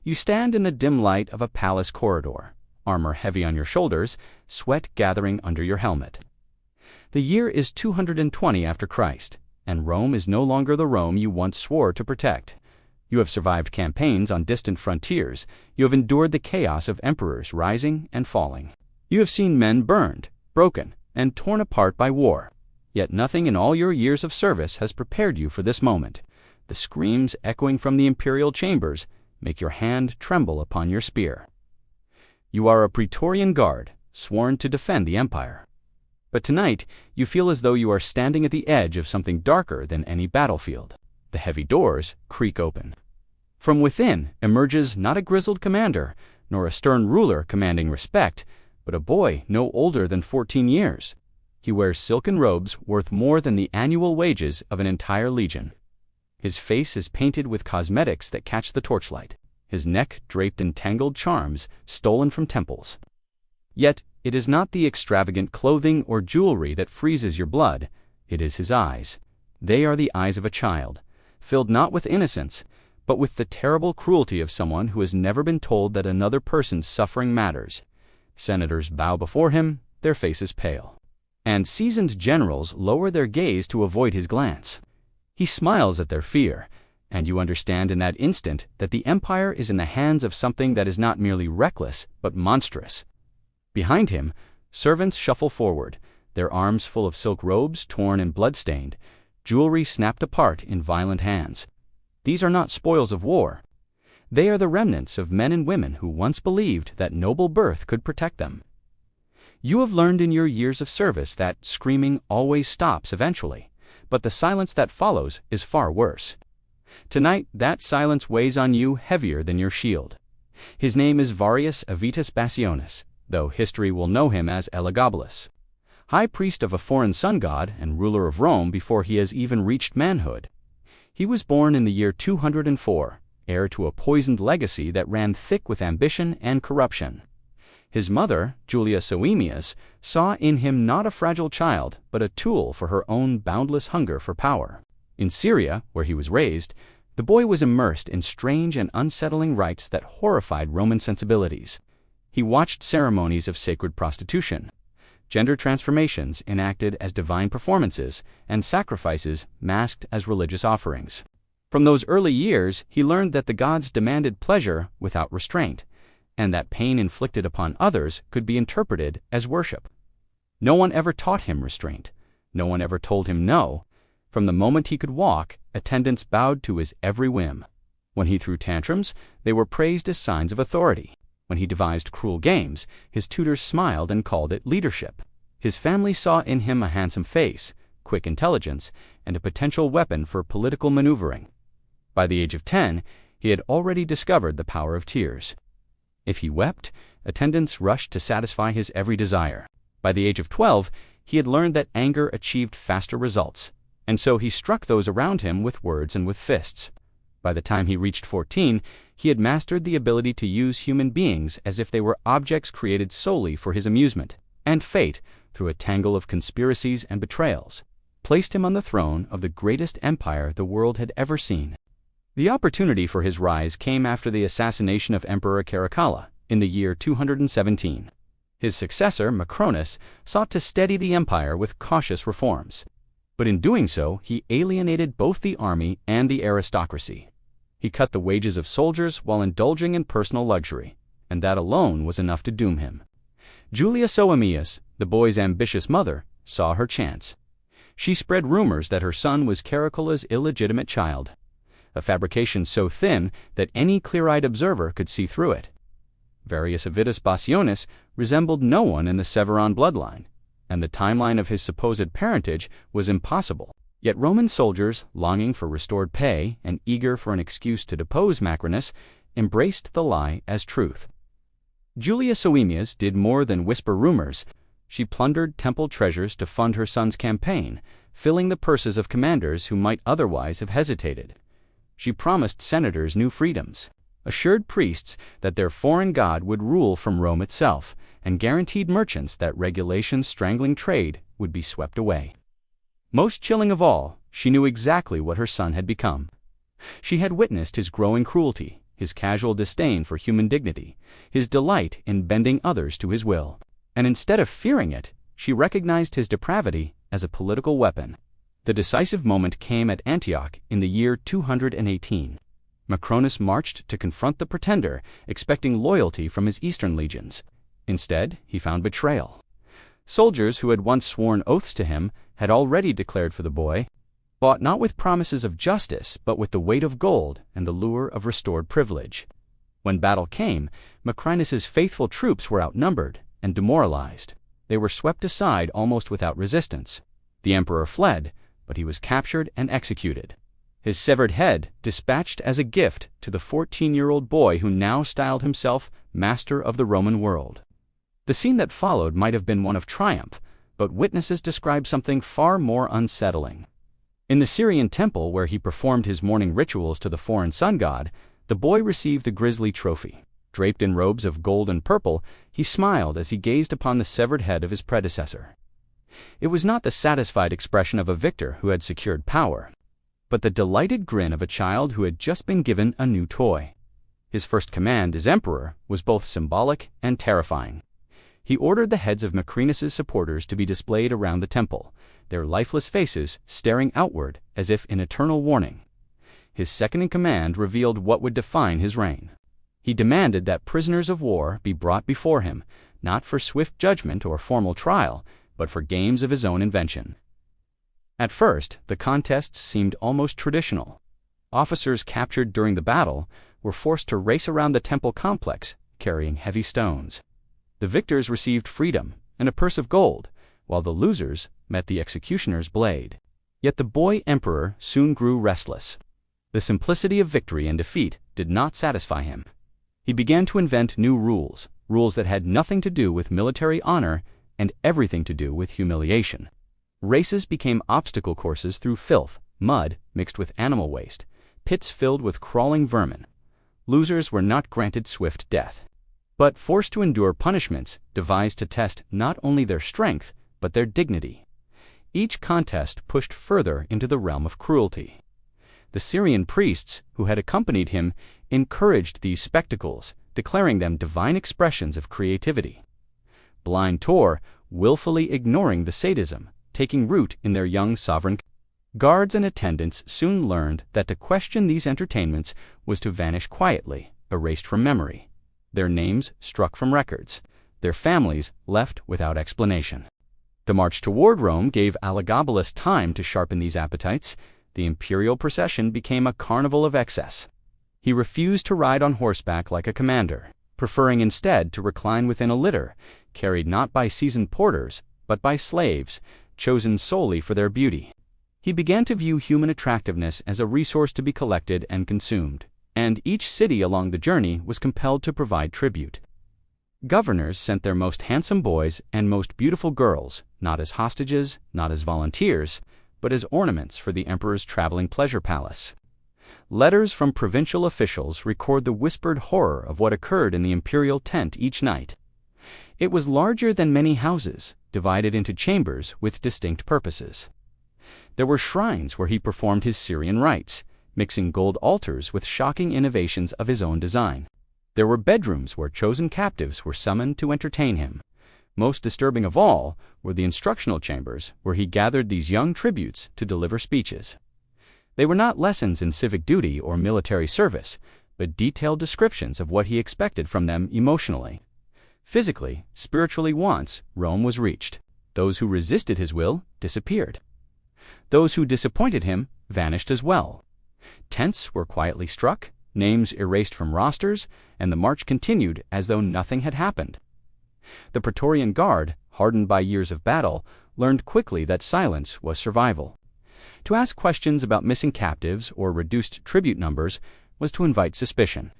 You stand in the dim light of a palace corridor, armor heavy on your shoulders, sweat gathering under your helmet. The year is 220 after Christ, and Rome is no longer the Rome you once swore to protect. You have survived campaigns on distant frontiers. You have endured the chaos of emperors rising and falling. You have seen men burned, broken, and torn apart by war. Yet nothing in all your years of service has prepared you for this moment. The screams echoing from the imperial chambers make your hand tremble upon your spear. You are a Praetorian guard, sworn to defend the empire. But tonight, you feel as though you are standing at the edge of something darker than any battlefield. The heavy doors creak open. From within emerges not a grizzled commander, nor a stern ruler commanding respect, but a boy no older than 14 years. He wears silken robes worth more than the annual wages of an entire legion. His face is painted with cosmetics that catch the torchlight, his neck draped in tangled charms stolen from temples. Yet it is not the extravagant clothing or jewelry that freezes your blood, it is his eyes. They are the eyes of a child, filled not with innocence, but with the terrible cruelty of someone who has never been told that another person's suffering matters. Senators bow before him, their faces pale. And seasoned generals lower their gaze to avoid his glance. He smiles at their fear, and you understand in that instant that the empire is in the hands of something that is not merely reckless, but monstrous. Behind him, servants shuffle forward, their arms full of silk robes torn and blood-stained, jewelry snapped apart in violent hands. These are not spoils of war. They are the remnants of men and women who once believed that noble birth could protect them. You have learned in your years of service that screaming always stops eventually, but the silence that follows is far worse. Tonight, that silence weighs on you heavier than your shield. His name is Varius Avitus Bassionis, though history will know him as Elagabalus, high priest of a foreign sun god and ruler of Rome before he has even reached manhood. He was born in the year 204, heir to a poisoned legacy that ran thick with ambition and corruption. His mother, Julia Soaemias, saw in him not a fragile child, but a tool for her own boundless hunger for power. In Syria, where he was raised, the boy was immersed in strange and unsettling rites that horrified Roman sensibilities. He watched ceremonies of sacred prostitution, gender transformations enacted as divine performances, and sacrifices masked as religious offerings. From those early years, he learned that the gods demanded pleasure without restraint, and that pain inflicted upon others could be interpreted as worship. No one ever taught him restraint. No one ever told him no. From the moment he could walk, attendants bowed to his every whim. When he threw tantrums, they were praised as signs of authority. When he devised cruel games, his tutors smiled and called it leadership. His family saw in him a handsome face, quick intelligence, and a potential weapon for political maneuvering. By the age of 10, he had already discovered the power of tears. If he wept, attendants rushed to satisfy his every desire. By the age of 12, he had learned that anger achieved faster results, and so he struck those around him with words and with fists. By the time he reached 14, he had mastered the ability to use human beings as if they were objects created solely for his amusement, and fate, through a tangle of conspiracies and betrayals, placed him on the throne of the greatest empire the world had ever seen. The opportunity for his rise came after the assassination of Emperor Caracalla in the year 217. His successor, Macronus, sought to steady the empire with cautious reforms. But in doing so, he alienated both the army and the aristocracy. He cut the wages of soldiers while indulging in personal luxury, and that alone was enough to doom him. Julia Soaemias, the boy's ambitious mother, saw her chance. She spread rumors that her son was Caracalla's illegitimate child, a fabrication so thin that any clear-eyed observer could see through it. Varius Avitus Bassionis resembled no one in the Severan bloodline, and the timeline of his supposed parentage was impossible. Yet Roman soldiers, longing for restored pay and eager for an excuse to depose Macronus, embraced the lie as truth. Julia Soaemias did more than whisper rumors. She plundered temple treasures to fund her son's campaign, filling the purses of commanders who might otherwise have hesitated. She promised senators new freedoms, assured priests that their foreign god would rule from Rome itself, and guaranteed merchants that regulations strangling trade would be swept away. Most chilling of all, she knew exactly what her son had become. She had witnessed his growing cruelty, his casual disdain for human dignity, his delight in bending others to his will. And instead of fearing it, she recognized his depravity as a political weapon. The decisive moment came at Antioch in the year 218. Macronus marched to confront the pretender, expecting loyalty from his eastern legions. Instead, he found betrayal. Soldiers who had once sworn oaths to him had already declared for the boy, bought not with promises of justice, but with the weight of gold and the lure of restored privilege. When battle came, Macrinus's faithful troops were outnumbered and demoralized. They were swept aside almost without resistance. The emperor fled, but he was captured and executed. His severed head dispatched as a gift to the 14-year-old boy who now styled himself master of the Roman world. The scene that followed might have been one of triumph, but witnesses describe something far more unsettling. In the Syrian temple where he performed his morning rituals to the foreign sun god, the boy received the grisly trophy. Draped in robes of gold and purple, he smiled as he gazed upon the severed head of his predecessor. It was not the satisfied expression of a victor who had secured power, but the delighted grin of a child who had just been given a new toy. His first command as emperor was both symbolic and terrifying. He ordered the heads of Macrinus's supporters to be displayed around the temple, their lifeless faces staring outward as if in eternal warning. His second-in-command revealed what would define his reign. He demanded that prisoners of war be brought before him, not for swift judgment or formal trial, but for games of his own invention. At first, the contests seemed almost traditional. Officers captured during the battle were forced to race around the temple complex, carrying heavy stones. The victors received freedom and a purse of gold, while the losers met the executioner's blade. Yet the boy emperor soon grew restless. The simplicity of victory and defeat did not satisfy him. He began to invent new rules, rules that had nothing to do with military honor and everything to do with humiliation. Races became obstacle courses through filth, mud mixed with animal waste, pits filled with crawling vermin. Losers were not granted swift death, but forced to endure punishments devised to test not only their strength, but their dignity. Each contest pushed further into the realm of cruelty. The Syrian priests who had accompanied him encouraged these spectacles, declaring them divine expressions of creativity. Blind Tor, willfully ignoring the sadism taking root in their young sovereign. Guards and attendants soon learned that to question these entertainments was to vanish quietly, erased from memory, their names struck from records, their families left without explanation. The march toward Rome gave Elagabalus time to sharpen these appetites. The imperial procession became a carnival of excess. He refused to ride on horseback like a commander, preferring instead to recline within a litter, carried not by seasoned porters, but by slaves, chosen solely for their beauty. He began to view human attractiveness as a resource to be collected and consumed, and each city along the journey was compelled to provide tribute. Governors sent their most handsome boys and most beautiful girls, not as hostages, not as volunteers, but as ornaments for the emperor's traveling pleasure palace. Letters from provincial officials record the whispered horror of what occurred in the imperial tent each night. It was larger than many houses, divided into chambers with distinct purposes. There were shrines where he performed his Syrian rites, mixing gold altars with shocking innovations of his own design. There were bedrooms where chosen captives were summoned to entertain him. Most disturbing of all were the instructional chambers where he gathered these young tributes to deliver speeches. They were not lessons in civic duty or military service, but detailed descriptions of what he expected from them emotionally. Physically, spiritually once Rome was reached. Those who resisted his will disappeared. Those who disappointed him vanished as well. Tents were quietly struck, names erased from rosters, and the march continued as though nothing had happened. The Praetorian Guard, hardened by years of battle, learned quickly that silence was survival. To ask questions about missing captives or reduced tribute numbers was to invite suspicion.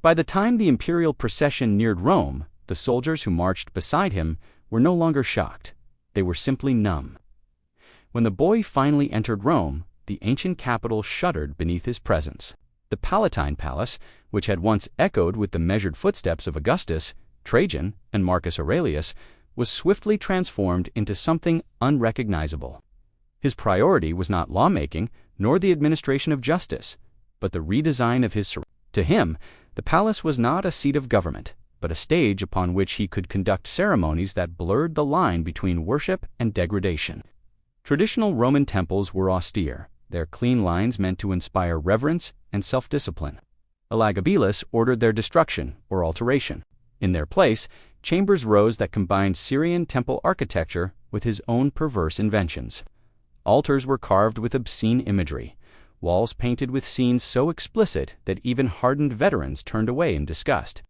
By the time the imperial procession neared Rome, the soldiers who marched beside him were no longer shocked. They were simply numb. When the boy finally entered Rome, the ancient capital shuddered beneath his presence. The Palatine Palace, which had once echoed with the measured footsteps of Augustus, Trajan, and Marcus Aurelius, was swiftly transformed into something unrecognizable. His priority was not lawmaking, nor the administration of justice, but the redesign of his To him, the palace was not a seat of government, but a stage upon which he could conduct ceremonies that blurred the line between worship and degradation. Traditional Roman temples were austere. Their clean lines meant to inspire reverence and self-discipline. Elagabalus ordered their destruction or alteration. In their place, chambers rose that combined Syrian temple architecture with his own perverse inventions. Altars were carved with obscene imagery, walls painted with scenes so explicit that even hardened veterans turned away in disgust.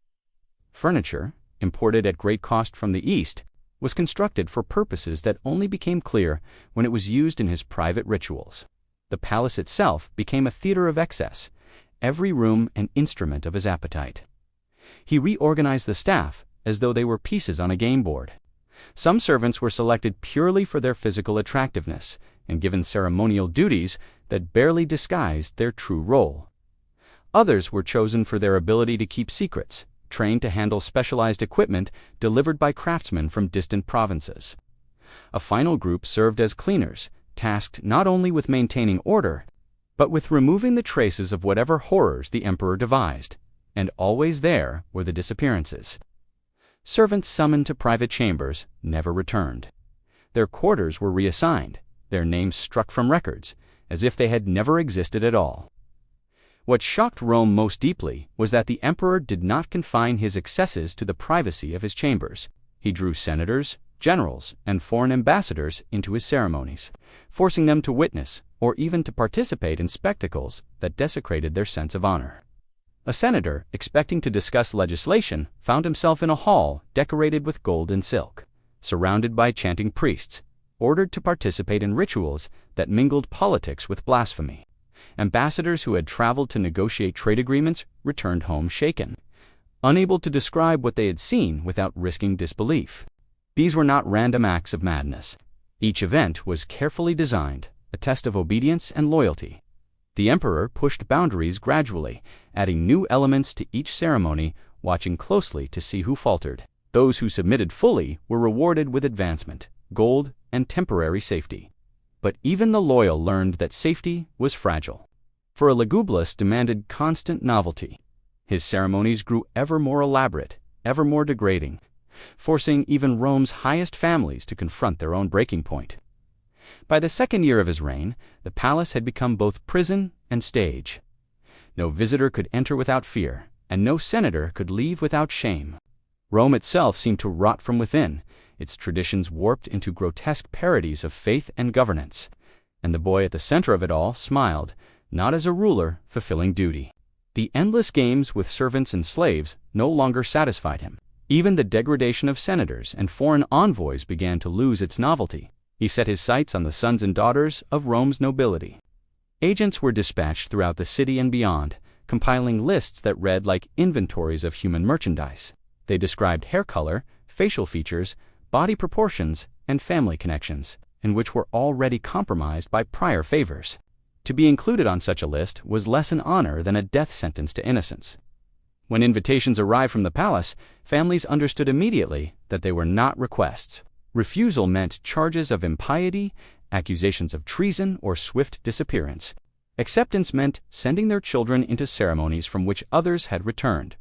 Furniture, imported at great cost from the East, was constructed for purposes that only became clear when it was used in his private rituals. The palace itself became a theater of excess, every room an instrument of his appetite. He reorganized the staff as though they were pieces on a game board. Some servants were selected purely for their physical attractiveness and given ceremonial duties that barely disguised their true role. Others were chosen for their ability to keep secrets, trained to handle specialized equipment delivered by craftsmen from distant provinces. A final group served as cleaners, tasked not only with maintaining order, but with removing the traces of whatever horrors the emperor devised, and always there were the disappearances. Servants summoned to private chambers never returned. Their quarters were reassigned, their names struck from records, as if they had never existed at all. What shocked Rome most deeply was that the emperor did not confine his excesses to the privacy of his chambers. He drew senators, generals, and foreign ambassadors into his ceremonies, forcing them to witness or even to participate in spectacles that desecrated their sense of honor. A senator, expecting to discuss legislation, found himself in a hall decorated with gold and silk, surrounded by chanting priests, ordered to participate in rituals that mingled politics with blasphemy. Ambassadors who had traveled to negotiate trade agreements returned home shaken, unable to describe what they had seen without risking disbelief. These were not random acts of madness. Each event was carefully designed, a test of obedience and loyalty. The emperor pushed boundaries gradually, adding new elements to each ceremony, watching closely to see who faltered. Those who submitted fully were rewarded with advancement, gold, and temporary safety. But even the loyal learned that safety was fragile. For Elagabalus demanded constant novelty. His ceremonies grew ever more elaborate, ever more degrading, forcing even Rome's highest families to confront their own breaking point. By the second year of his reign, the palace had become both prison and stage. No visitor could enter without fear, and no senator could leave without shame. Rome itself seemed to rot from within, its traditions warped into grotesque parodies of faith and governance. And the boy at the center of it all smiled, not as a ruler fulfilling duty. The endless games with servants and slaves no longer satisfied him. Even the degradation of senators and foreign envoys began to lose its novelty. He set his sights on the sons and daughters of Rome's nobility. Agents were dispatched throughout the city and beyond, compiling lists that read like inventories of human merchandise. They described hair color, facial features, body proportions, and family connections, and which were already compromised by prior favors. To be included on such a list was less an honor than a death sentence to innocence. When invitations arrived from the palace, families understood immediately that they were not requests. Refusal meant charges of impiety, accusations of treason, or swift disappearance. Acceptance meant sending their children into ceremonies from which others had returned.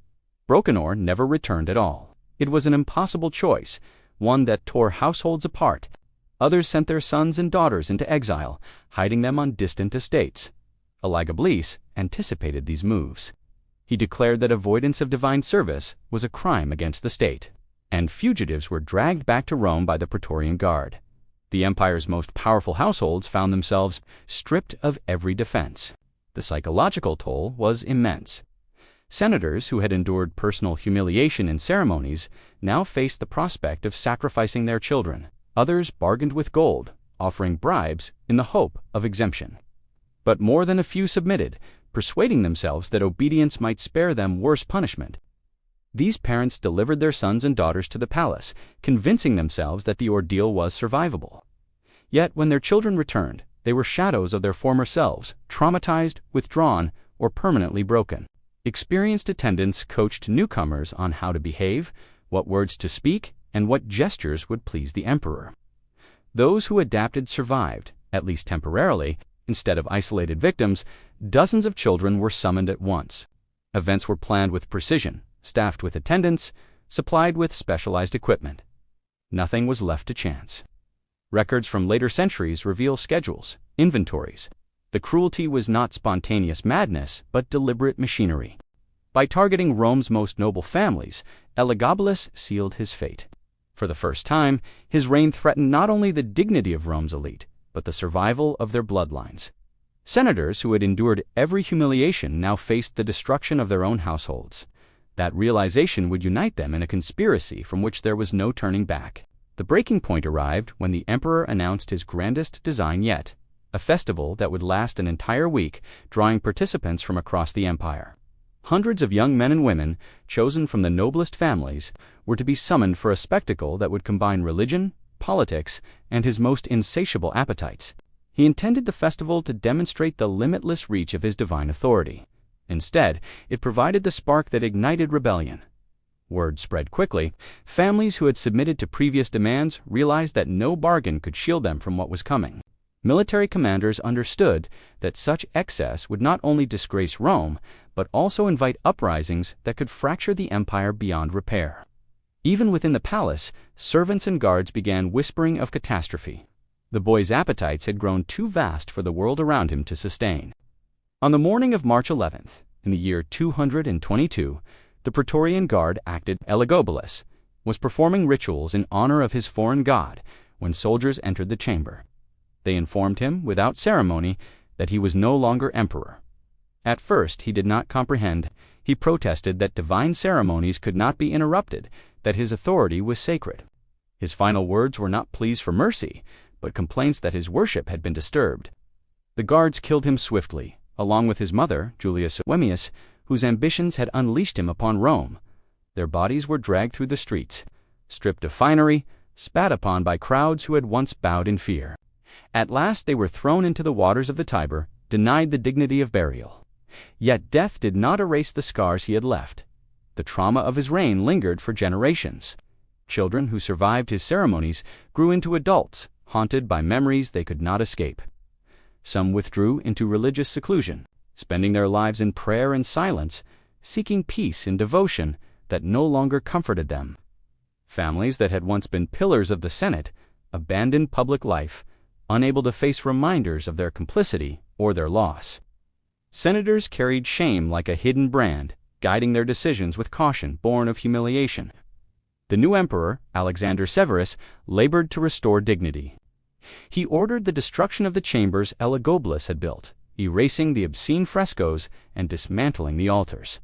Broken or never returned at all. It was an impossible choice, one that tore households apart. Others sent their sons and daughters into exile, hiding them on distant estates. Elagabalus anticipated these moves. He declared that avoidance of divine service was a crime against the state, and fugitives were dragged back to Rome by the Praetorian Guard. The empire's most powerful households found themselves stripped of every defense. The psychological toll was immense. Senators who had endured personal humiliation in ceremonies now faced the prospect of sacrificing their children. Others bargained with gold, offering bribes in the hope of exemption. But more than a few submitted, persuading themselves that obedience might spare them worse punishment. These parents delivered their sons and daughters to the palace, convincing themselves that the ordeal was survivable. Yet when their children returned, they were shadows of their former selves, traumatized, withdrawn, or permanently broken. Experienced attendants coached newcomers on how to behave, what words to speak, and what gestures would please the emperor. Those who adapted survived, at least temporarily. Instead of isolated victims, dozens of children were summoned at once. Events were planned with precision, staffed with attendants, supplied with specialized equipment. Nothing was left to chance. Records from later centuries reveal schedules, inventories. The cruelty was not spontaneous madness, but deliberate machinery. By targeting Rome's most noble families, Elagabalus sealed his fate. For the first time, his reign threatened not only the dignity of Rome's elite, but the survival of their bloodlines. Senators who had endured every humiliation now faced the destruction of their own households. That realization would unite them in a conspiracy from which there was no turning back. The breaking point arrived when the emperor announced his grandest design yet, a festival that would last an entire week, drawing participants from across the empire. Hundreds of young men and women, chosen from the noblest families, were to be summoned for a spectacle that would combine religion, politics, and his most insatiable appetites. He intended the festival to demonstrate the limitless reach of his divine authority. Instead, it provided the spark that ignited rebellion. Word spread quickly. Families who had submitted to previous demands realized that no bargain could shield them from what was coming. Military commanders understood that such excess would not only disgrace Rome, but also invite uprisings that could fracture the empire beyond repair. Even within the palace, servants and guards began whispering of catastrophe. The boy's appetites had grown too vast for the world around him to sustain. On the morning of March 11th, in the year 222, the Praetorian Guard acted. Elagabalus was performing rituals in honor of his foreign god when soldiers entered the chamber. They informed him, without ceremony, that he was no longer emperor. At first he did not comprehend. He protested that divine ceremonies could not be interrupted, that his authority was sacred. His final words were not pleas for mercy, but complaints that his worship had been disturbed. The guards killed him swiftly, along with his mother, Julius Wemmius, whose ambitions had unleashed him upon Rome. Their bodies were dragged through the streets, stripped of finery, spat upon by crowds who had once bowed in fear. At last they were thrown into the waters of the Tiber, denied the dignity of burial. Yet death did not erase the scars he had left. The trauma of his reign lingered for generations. Children who survived his ceremonies grew into adults, haunted by memories they could not escape. Some withdrew into religious seclusion, spending their lives in prayer and silence, seeking peace in devotion that no longer comforted them. Families that had once been pillars of the Senate abandoned public life, unable to face reminders of their complicity or their loss. Senators carried shame like a hidden brand, guiding their decisions with caution born of humiliation. The new emperor, Alexander Severus, labored to restore dignity. He ordered the destruction of the chambers Elagabalus had built, erasing the obscene frescoes and dismantling the altars.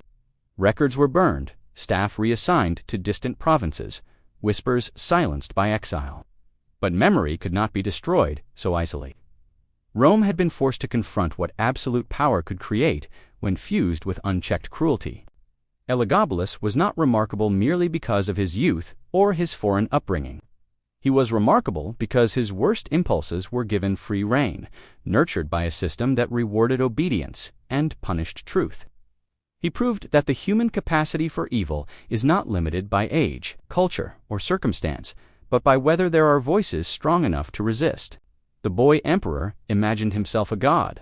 Records were burned, staff reassigned to distant provinces, whispers silenced by exile. But memory could not be destroyed so easily. Rome had been forced to confront what absolute power could create when fused with unchecked cruelty. Elagabalus was not remarkable merely because of his youth or his foreign upbringing. He was remarkable because his worst impulses were given free rein, nurtured by a system that rewarded obedience and punished truth. He proved that the human capacity for evil is not limited by age, culture, or circumstance, but by whether there are voices strong enough to resist. The boy emperor imagined himself a god.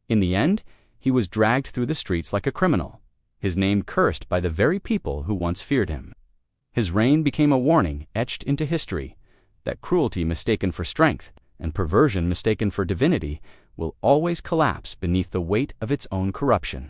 In the end, he was dragged through the streets like a criminal, his name cursed by the very people who once feared him. His reign became a warning etched into history that cruelty mistaken for strength and perversion mistaken for divinity will always collapse beneath the weight of its own corruption.